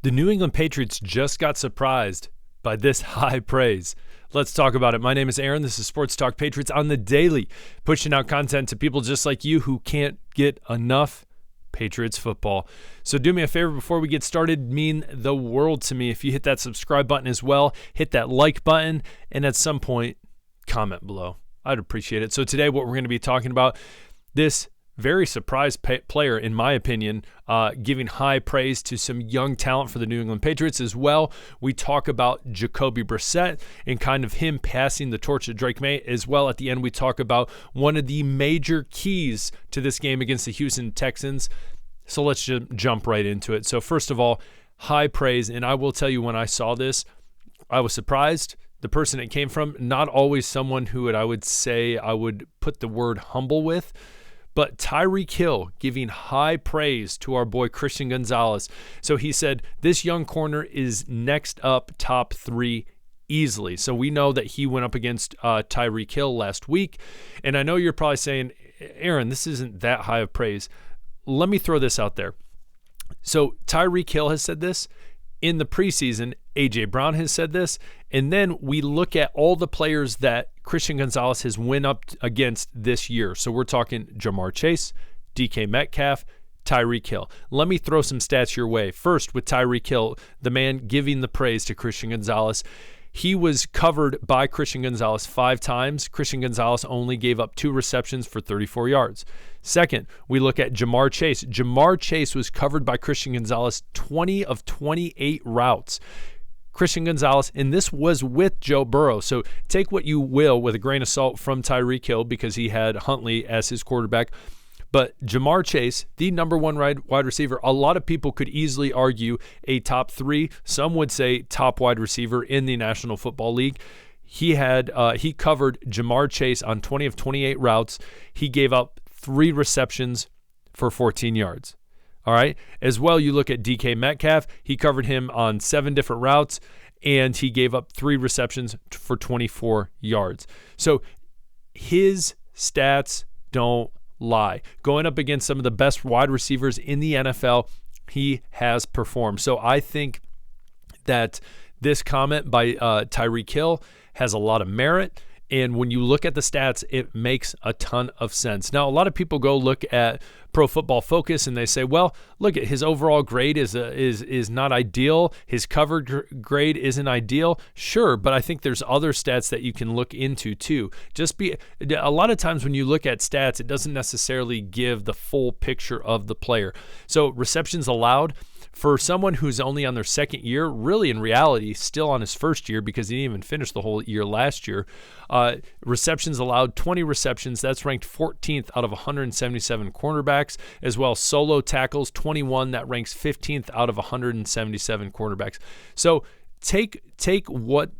The New England Patriots just got surprised by this high praise. Let's talk about it. My name is Aaron. This is Sports Talk Patriots on the daily, pushing out content to people just like you who can't get enough Patriots football. So do me a favor before we get started, mean the world to me if you hit that subscribe button as well, hit that like button, and at some point, comment below. I'd appreciate it. So today what we're going to be talking about, this very surprised player, in my opinion, giving high praise to some young talent for the New England Patriots as well. We talk about Jacoby Brissett and kind of him passing the torch to Drake May as well. At the end, we talk about one of the major keys to this game against the Houston Texans. So let's just jump right into it. So first of all, high praise. And I will tell you, when I saw this, I was surprised. The person it came from, not always someone who I would say I would put the word humble with, but Tyreek Hill giving high praise to our boy Christian Gonzalez. So he said, this young corner is next up top three easily. So we know that he went up against Tyreek Hill last week. And I know you're probably saying, Aaron, this isn't that high of praise. Let me throw this out there. So Tyreek Hill has said this. In the preseason, A.J. Brown has said this. And then we look at all the players that Christian Gonzalez has went up against this year. So we're talking Jamar Chase, DK Metcalf, Tyreek Hill. Let me throw some stats your way. First, with Tyreek Hill, the man giving the praise to Christian Gonzalez. He was covered by Christian Gonzalez 5 times. Christian Gonzalez only gave up 2 receptions for 34 yards. Second, we look at Jamar Chase. Jamar Chase was covered by Christian Gonzalez 20 of 28 routes. Christian Gonzalez, and this was with Joe Burrow. So take what you will with a grain of salt from Tyreek Hill because he had Huntley as his quarterback. But Jamar Chase, the number one wide receiver, a lot of people could easily argue a top 3. Some would say top wide receiver in the National Football League. He covered Jamar Chase on 20 of 28 routes. He gave up 3 receptions for 14 yards. All right. As well, you look at DK Metcalf. He covered him on 7 different routes, and he gave up 3 receptions for 24 yards. So his stats don't lie. Going up against some of the best wide receivers in the NFL, he has performed. So I think that this comment by Tyreek Hill has a lot of merit. And when you look at the stats, it makes a ton of sense. Now, a lot of people go look at Pro Football Focus and they say, well, look at his overall grade is not ideal. His covered grade isn't ideal. Sure, but I think there's other stats that you can look into too. A lot of times when you look at stats, it doesn't necessarily give the full picture of the player. So receptions allowed, for someone who's only on their second year, really in reality still on his first year because he didn't even finish the whole year last year, receptions allowed, 20 receptions. That's ranked 14th out of 177 cornerbacks. As well, solo tackles, 21. That ranks 15th out of 177 cornerbacks. So take what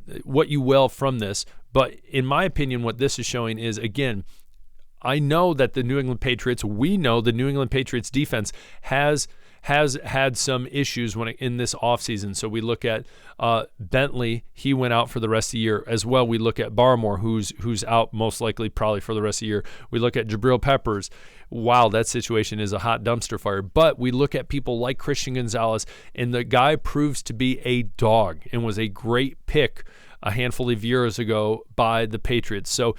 you will from this. But in my opinion, what this is showing is, again, I know that we know the New England Patriots defense has had some issues in this offseason. So we look at Bentley, he went out for the rest of the year. As well, we look at Barmore, who's out most likely probably for the rest of the year. We look at Jabril Peppers. Wow, that situation is a hot dumpster fire. But we look at people like Christian Gonzalez, and the guy proves to be a dog and was a great pick a handful of years ago by the Patriots. So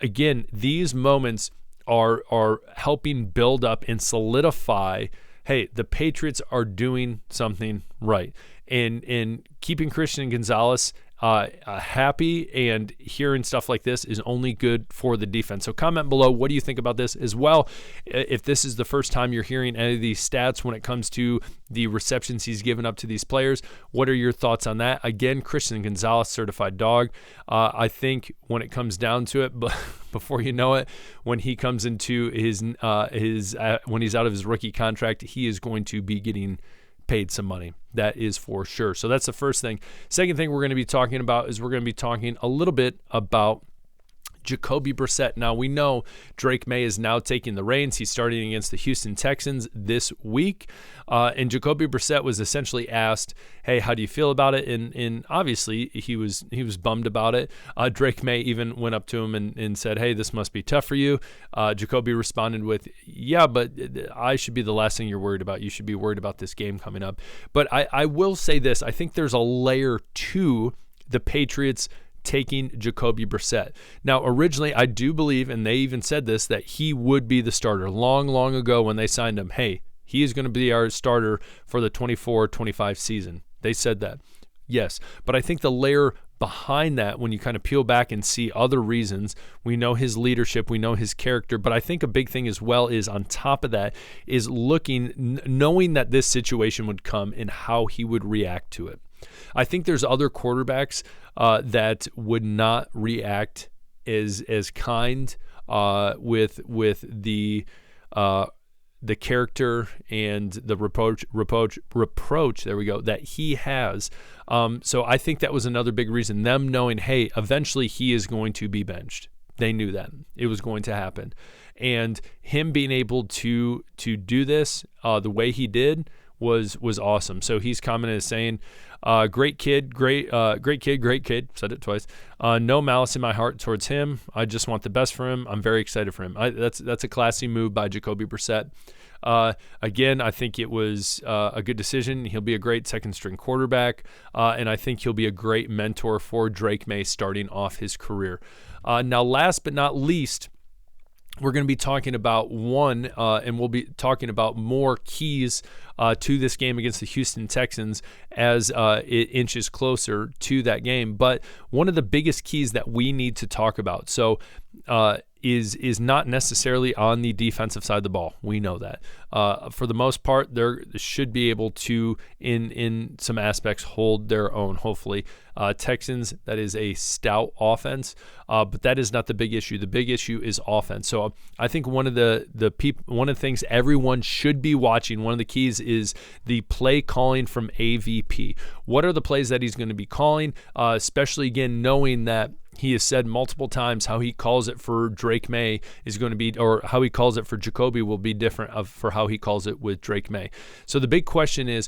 again, these moments are helping build up and solidify, hey, the Patriots are doing something right. And keeping Christian Gonzalez happy and hearing stuff like this is only good for the defense. So comment below, what do you think about this as well? If this is the first time you're hearing any of these stats when it comes to the receptions he's given up to these players, what are your thoughts on that? Again, Christian Gonzalez, certified dog. I think when it comes down to it, but before you know it, when he comes into when he's out of his rookie contract, he is going to be getting paid some money. That is for sure. So that's the first thing. Second thing we're going to be talking about is we're going to be talking a little bit about Jacoby Brissett. Now, we know Drake May is now taking the reins. He's starting against the Houston Texans this week. And Jacoby Brissett was essentially asked, hey, how do you feel about it? And obviously, he was bummed about it. Drake May even went up to him and said, hey, this must be tough for you. Jacoby responded with, yeah, but I should be the last thing you're worried about. You should be worried about this game coming up. But I will say this. I think there's a layer to the Patriots taking Jacoby Brissett. Now, originally, I do believe, and they even said this, that he would be the starter long ago when they signed him. Hey, he is going to be our starter for the 24-25 season. They said that. Yes, but I think the layer behind that, when you kind of peel back and see other reasons, we know his leadership, we know his character, but I think a big thing as well is on top of that is knowing that this situation would come and how he would react to it. I think there's other quarterbacks that would not react as kind with the character and the reproach. There we go. That he has. So I think that was another big reason. Them knowing, hey, eventually he is going to be benched. They knew that it was going to happen, and him being able to do this the way he did was awesome. So he's commented saying, great kid. Said it twice. No malice in my heart towards him. I just want the best for him. I'm very excited for him. That's a classy move by Jacoby Brissett. Again, I think it was a good decision. He'll be a great second-string quarterback, and I think he'll be a great mentor for Drake May starting off his career. Now, last but not least, we're going to be talking about and we'll be talking about more keys to this game against the Houston Texans as it inches closer to that game. But one of the biggest keys that we need to talk about is not necessarily on the defensive side of the ball. We know that. For the most part, they should be able to, in some aspects, hold their own, hopefully. Texans, that is a stout offense, but that is not the big issue. The big issue is offense. So I think one of the things everyone should be watching, one of the keys is the play calling from AVP. What are the plays that he's going to be calling, especially, again, knowing that he has said multiple times how he calls it for Drake May is going to be, or how he calls it for Jacoby will be different for how he calls it with Drake May. So the big question is,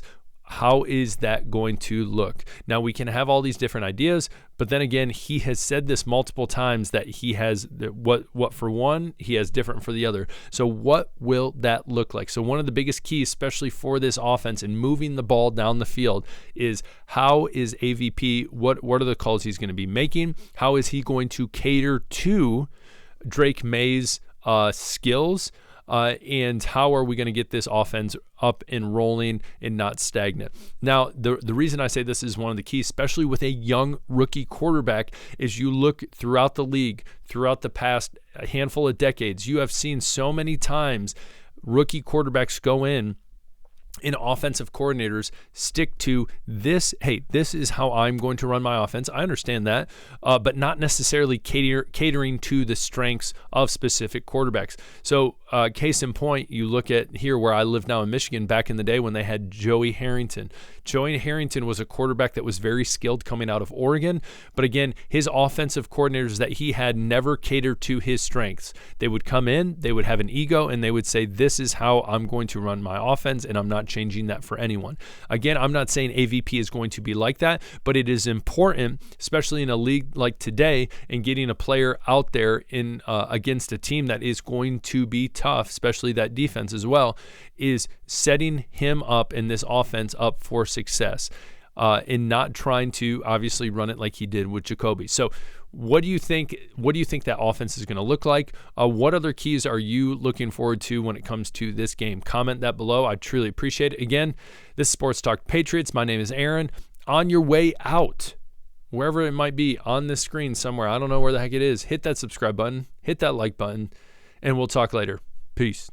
how is that going to look? Now, we can have all these different ideas, but then again, he has said this multiple times that he has what for one, he has different for the other. So what will that look like? So one of the biggest keys, especially for this offense and moving the ball down the field, is how is AVP, what are the calls he's going to be making? How is he going to cater to Drake May's skills? And how are we going to get this offense up and rolling and not stagnant? Now, the reason I say this is one of the keys, especially with a young rookie quarterback, is you look throughout the league, throughout the past handful of decades, you have seen so many times rookie quarterbacks go in and offensive coordinators stick to this. Hey, this is how I'm going to run my offense. I understand that, but not necessarily catering to the strengths of specific quarterbacks. So case in point, you look at here where I live now in Michigan, back in the day when they had Joey Harrington. Joey Harrington was a quarterback that was very skilled coming out of Oregon, but again, his offensive coordinators that he had never catered to his strengths. They would come in, they would have an ego, and they would say, this is how I'm going to run my offense, and I'm not changing that for anyone. Again, I'm not saying AVP is going to be like that, but it is important, especially in a league like today, and getting a player out there in against a team that is going to be tough, especially that defense as well, is setting him up and this offense up for success, and not trying to obviously run it like he did with Jacoby. So what do you think that offense is going to look like? What other keys are you looking forward to when it comes to this game? Comment that below. I truly appreciate it. Again, this is Sports Talk Patriots. My name is Aaron. On your way out, wherever it might be on this screen somewhere, I don't know where the heck it is, hit that subscribe button, hit that like button, and we'll talk later. Peace.